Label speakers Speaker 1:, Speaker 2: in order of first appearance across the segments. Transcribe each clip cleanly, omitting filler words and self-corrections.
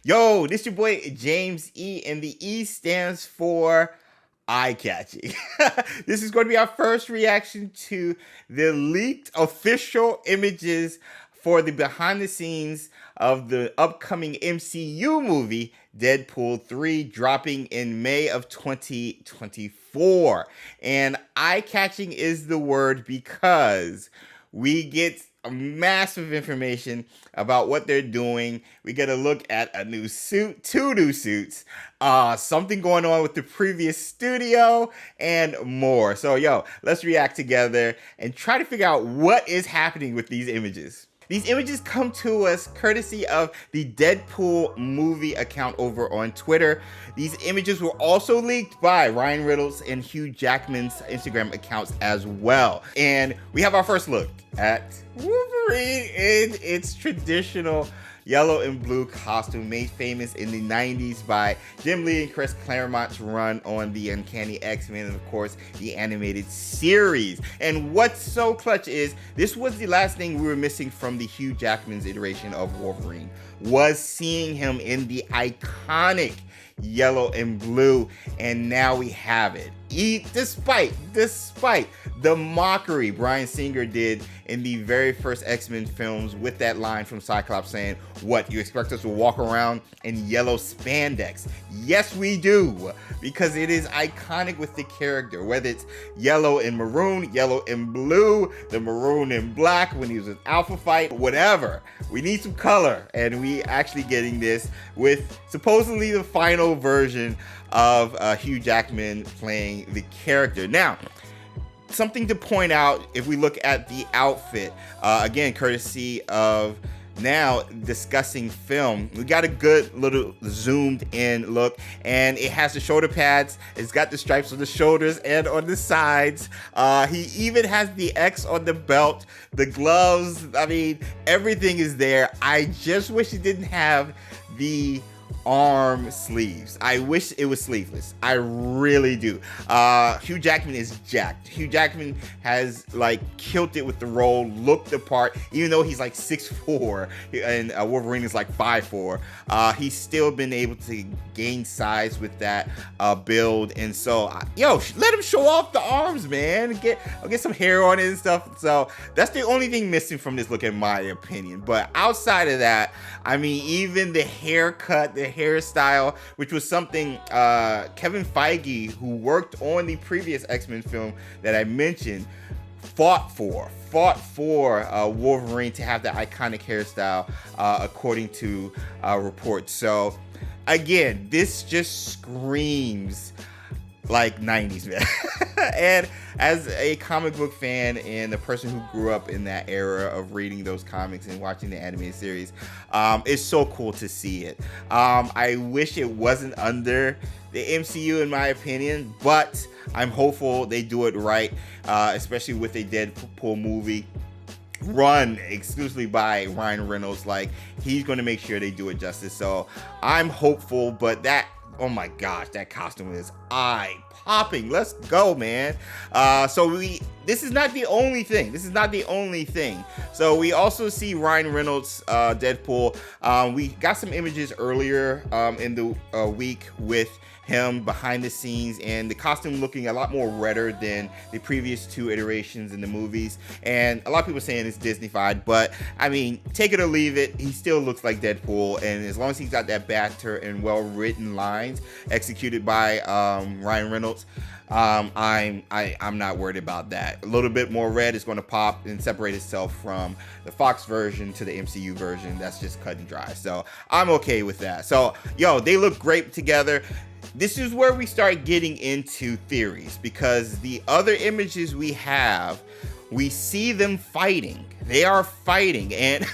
Speaker 1: Yo, this your boy James E, and the E stands for eye-catching. This is going to be our first reaction to the leaked official images for the behind the scenes of the upcoming MCU movie Deadpool 3, dropping in May of 2024. And eye-catching is the word because we get massive information about what they're doing. We get a look at a new suit, two new suits, something going on with the previous studio, and more. So, let's react together and try to figure out what is happening with these images. These images come to us courtesy of the Deadpool movie account over on Twitter. These images were also leaked by Ryan Reynolds and Hugh Jackman's Instagram accounts as well. And we have our first look at Wolverine in its traditional yellow and blue costume, made famous in the 90s by Jim Lee and Chris Claremont's run on the Uncanny X-Men, and of course the animated series. And what's so clutch is this was the last thing we were missing from the Hugh Jackman's iteration of Wolverine, was seeing him in the iconic yellow and blue, and now we have it. Despite the mockery Bryan Singer did in the very first X-Men films with that line from Cyclops saying, "What, you expect us to walk around in yellow spandex?" Yes, we do, because it is iconic with the character, whether it's yellow and maroon, yellow and blue, the maroon and black when he was in Alpha Fight, whatever. We need some color, and we actually getting this with supposedly the final version of Hugh Jackman playing the character. Now, something to point out if we look at the outfit, again, courtesy of now discussing film, we got a good little zoomed in look, and it has the shoulder pads. It's got the stripes on the shoulders and on the sides. He even has the X on the belt, the gloves. I mean, everything is there. I just wish it didn't have the arm sleeves. I wish it was sleeveless. I really do. Hugh Jackman is jacked. Hugh Jackman has killed it with the role, looked the part, even though he's 6'4", and Wolverine is 5'4". He's still been able to gain size with that build, and so let him show off the arms, man. Get some hair on it and stuff. So that's the only thing missing from this look, in my opinion. But outside of that, I mean, even the haircut, the hairstyle, which was something Kevin Feige, who worked on the previous X-Men film that I mentioned, fought for Wolverine to have that iconic hairstyle, according to reports. So again, this just screams 90s, man. And as a comic book fan and the person who grew up in that era of reading those comics and watching the animated series, it's so cool to see it. I wish it wasn't under the MCU, in my opinion, but I'm hopeful they do it right, especially with a Deadpool movie run exclusively by Ryan Reynolds. He's going to make sure they do it justice. So I'm hopeful, but oh my gosh, that costume is eye-popping. Let's go, man. This is not the only thing. So we also see Ryan Reynolds, Deadpool. We got some images earlier in the week with him behind the scenes, and the costume looking a lot more redder than the previous two iterations in the movies. And a lot of people saying it's Disney-fied, but I mean, take it or leave it, he still looks like Deadpool. And as long as he's got that banter and well-written lines executed by Ryan Reynolds, I'm not worried about that. A little bit more red is going to pop and separate itself from the Fox version to the MCU version. That's just cut and dry. So I'm okay with that. So they look great together. This is where we start getting into theories, because the other images we have, we see them fighting. They are fighting, and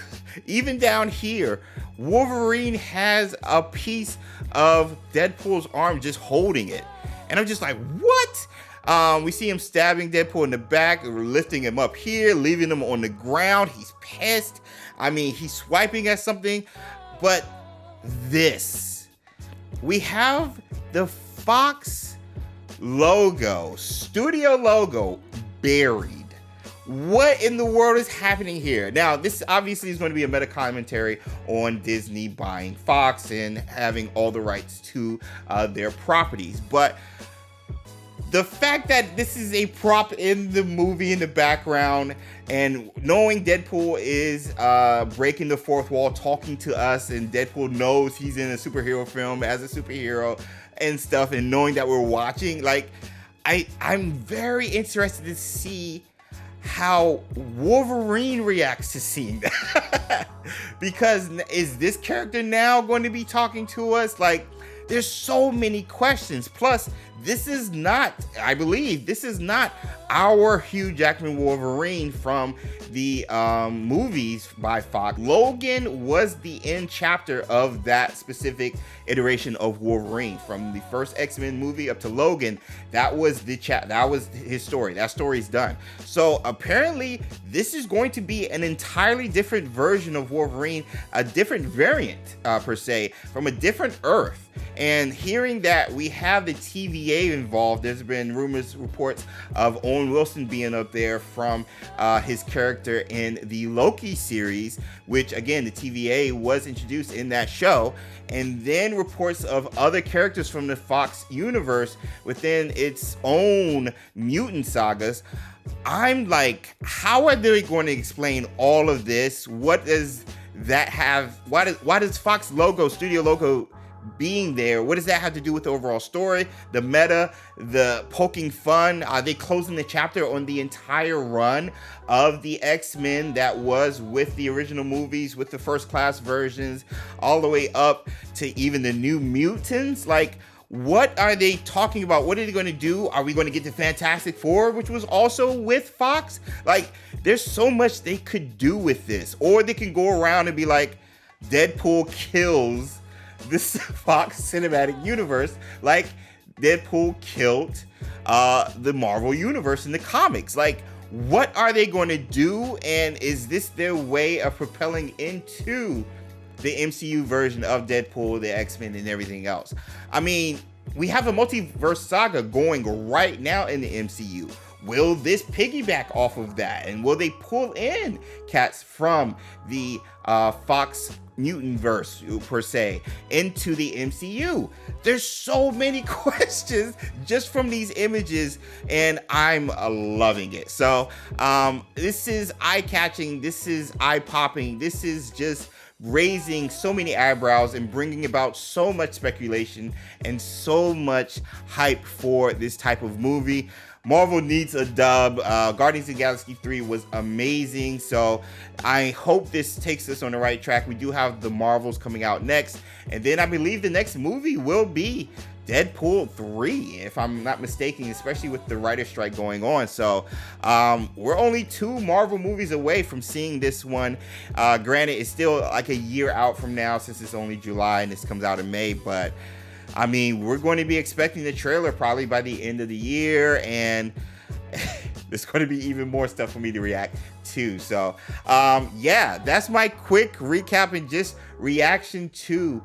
Speaker 1: even down here, Wolverine has a piece of Deadpool's arm just holding it. And I'm just like, what? We see him stabbing Deadpool in the back, lifting him up here, leaving him on the ground. He's pissed. I mean, he's swiping at something. But we have the Fox logo, studio logo, buried what in the world is happening here? Now, this obviously is going to be a meta commentary on Disney buying Fox and having all the rights to their properties. But the fact that this is a prop in the movie in the background, and knowing Deadpool is breaking the fourth wall, talking to us, and Deadpool knows he's in a superhero film as a superhero and stuff, and knowing that we're watching, like, I'm very interested to see how Wolverine reacts to seeing that. Because is this character now going to be talking to us? Like, there's so many questions. Plus, this is not, I believe, this is not our Hugh Jackman Wolverine from the movies by Fox. Logan was the end chapter of that specific iteration of Wolverine. From the first X-Men movie up to Logan, that was that was his story. That story's done. So apparently, this is going to be an entirely different version of Wolverine, a different variant per se, from a different Earth. And hearing that we have the TVA involved, there's been rumors, reports of Owen Wilson being up there from his character in the Loki series, which again, the TVA was introduced in that show. And then reports of other characters from the Fox universe within its own mutant sagas. I'm like, how are they going to explain all of this? What does that have? Why does Fox logo, studio logo, being there, what does that have to do with the overall story, the meta, the poking fun? Are they closing the chapter on the entire run of the X-Men that was with the original movies, with the first class versions, all the way up to even the New Mutants? Like, what are they talking about? What are they going to do? Are we going to get to Fantastic Four, which was also with Fox? Like, there's so much they could do with this. Or they can go around and be like, Deadpool kills this Fox cinematic universe, like Deadpool killed the Marvel universe in the comics. Like, what are they going to do? And is this their way of propelling into the MCU version of Deadpool, the X-Men, and everything else? I mean, we have a multiverse saga going right now in the MCU. Will this piggyback off of that? And will they pull in cats from the Fox mutant verse per se into the MCU? There's so many questions just from these images, and I'm loving it. So this is eye-catching, this is eye-popping, this is just raising so many eyebrows and bringing about so much speculation and so much hype for this type of movie. Marvel needs a dub. Guardians of the Galaxy 3 was amazing, so I hope this takes us on the right track. We do have the Marvels coming out next, and then I believe the next movie will be Deadpool 3, if I'm not mistaken, especially with the writer strike going on. So we're only 2 Marvel movies away from seeing this one. Granted, it's still like a year out from now, since it's only July and this comes out in May, but I mean, we're going to be expecting the trailer probably by the end of the year, and there's going to be even more stuff for me to react to. So, yeah, that's my quick recap and just reaction to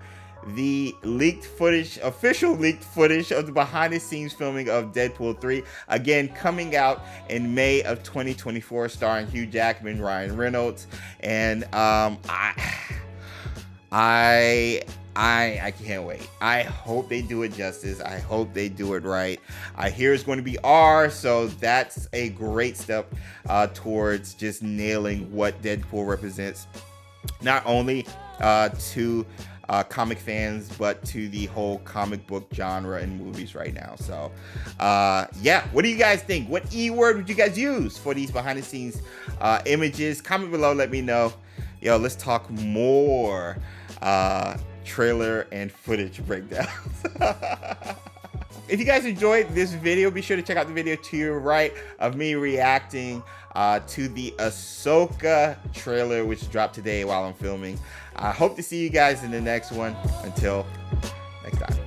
Speaker 1: the leaked footage, official leaked footage of the behind-the-scenes filming of Deadpool 3. Again, coming out in May of 2024, starring Hugh Jackman, Ryan Reynolds, and I can't wait. I hope they do it justice. I hope they do it right. I hear it's going to be R, so that's a great step towards just nailing what Deadpool represents, not only to comic fans, but to the whole comic book genre and movies right now. So, yeah, what do you guys think? What E word would you guys use for these behind the scenes images? Comment below, let me know. Yo, let's talk more trailer and footage breakdowns. If you guys enjoyed this video, be sure to check out the video to your right of me reacting to the Ahsoka trailer, which dropped today while I'm filming. I hope to see you guys in the next one. Until next time.